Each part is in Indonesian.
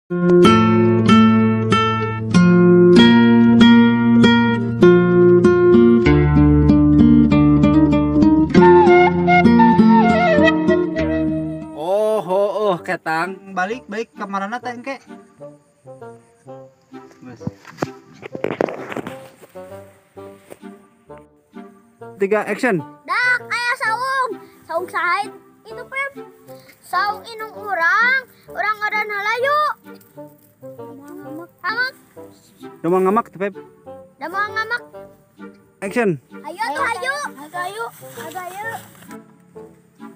Oh, ketang balik kamarana teh engke. Bes. 3 action. Dak, ayah saung. Saung sahid itu Pep. Saung inung urang ngaran halayu. Ngamak. Domang ngamak teh, Pep. Damang ngamak. Action. Hayu.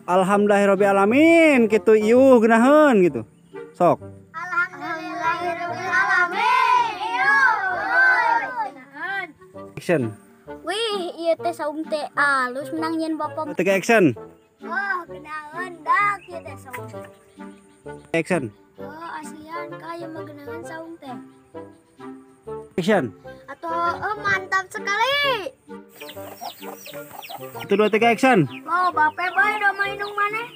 Alhamdulillahirabbil alamin kitu ieuh geunaheun gitu. Sok. Alhamdulillahirabbil alamin. Action. Wih, ieu teh saung teh alus menang nyen Bapak. 3 action. Oh, genaheun dak ieu teh saung. Action. Oh, aslian kaya mah genaheun saung teh. Action. Atau mantap sekali. 1 2 3 action. Oh, bape bae da mainung maneh.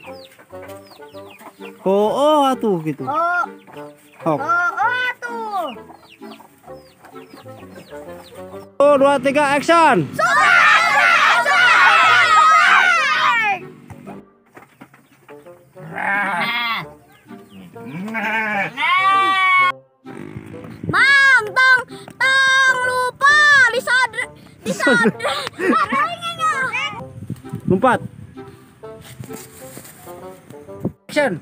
Oh, atuh gitu. Oh, Sok. atuh. 1 2 3 action. Mang, tong lupa disadre. Lompat. Action.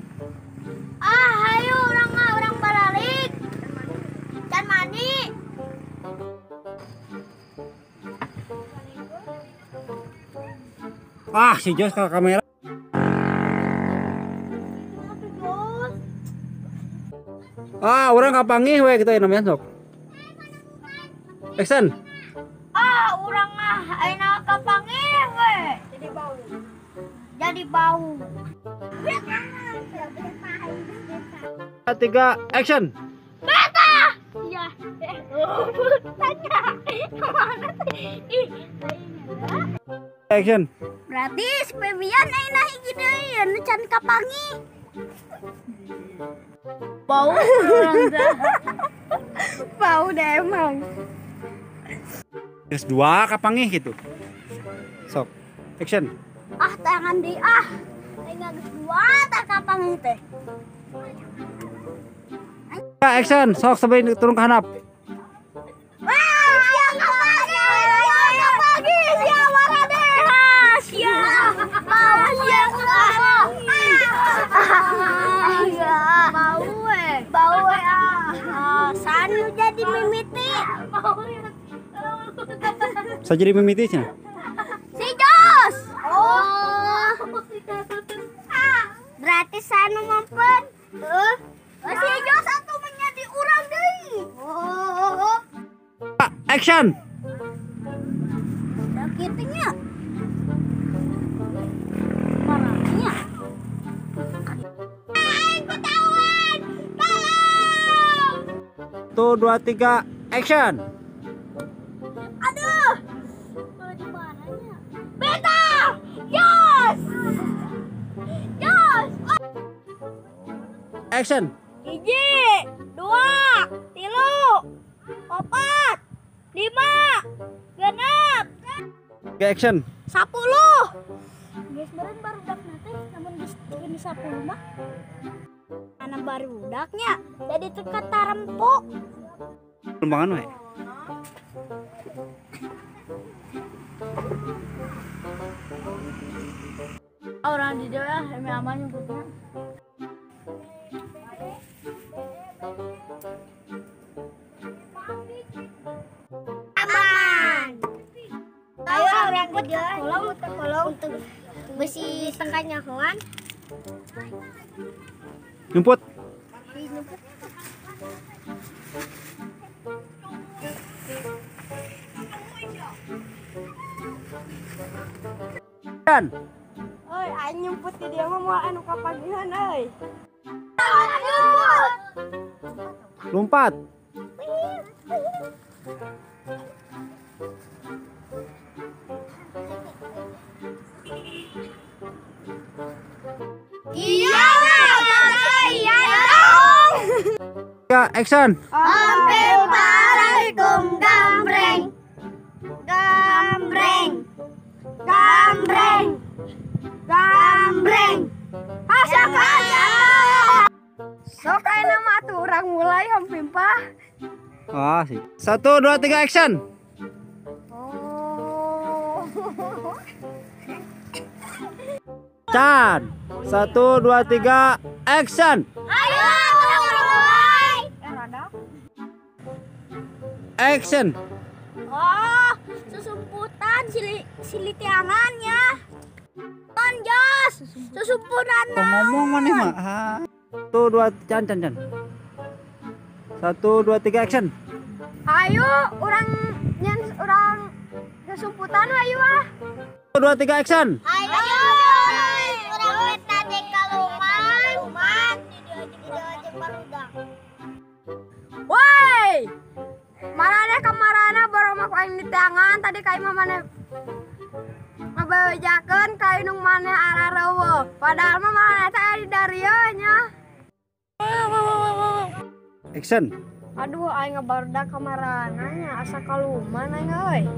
Hayu urang balik. Can mandi. Si Jos ke kamera. Urang kapanggih we kita namanya sok. Action. Urang ayeuna kapangih we. Jadi bau. 3 action. Beta. Iya. Tanya. Mana sih? Ih, Action. berarti si Febian ayeuna hiji deui nu can kapangi. Bau urang teh. Bau deh emang. Terus 2 kapanggih gitu. Sok. Action. Tangan di tinggal dua tak kapangi teh. Action. Sok sampai turun ke handap. Sanu jadi mimiti. Saya jadi mimitisnya. Si Jos. Oh. Berarti Sanu mampun. Si Jos atuh menjadi urang deui. Oh. Action. Da kitu nya. Marahnya. Ketahuan. Tolong. 1 2 3 action. Aduh. Di mananya? Beta. Jos. Action. 1, 2, 3, 4, 5, 6, Action. 10. Guys, beren baru udak nanti, namun ini 10 mah. Anak baru udaknya, jadi teka tarempo. Lembangan we. Orang di daerah yang aman nyebutnya. Aman. Ayo orang kerja, kolong untuk besi tengahnya kawan. Nyumput. Dan Oi, aing nyumput di dia mah mau anu kapagihan euy. lompat. Iya, iya dong. 3, action. Assalamualaikum gambreng. Gambreng. Gambreng. Gambreng. Hasak hasak. Sok ayo nama tuh orang mulai Om Pimpa. Wah, 1, 2, 3, action. Oh. Chan. 1, 2, 3, action. Ayo orang mulai. Action. Oh, susumputan silitiangannya. Anjas, susumputan. Ngomong mana mak? 1, 2, Chan. 1, 2, 3, action. Ayo orang susumputan ayo ah. 1, 2, 3, action. Ayo. Orang tadi kaluman di barudak. Woi. Marane kamarana baru maku aing di tangan tadi kai mamane ngabejakeun kai nung maneh ararewo. Padahal mah marane teh di darieu nya. Action. Aduh aing ngabarudak kamarana nya asa kaluman aing euy.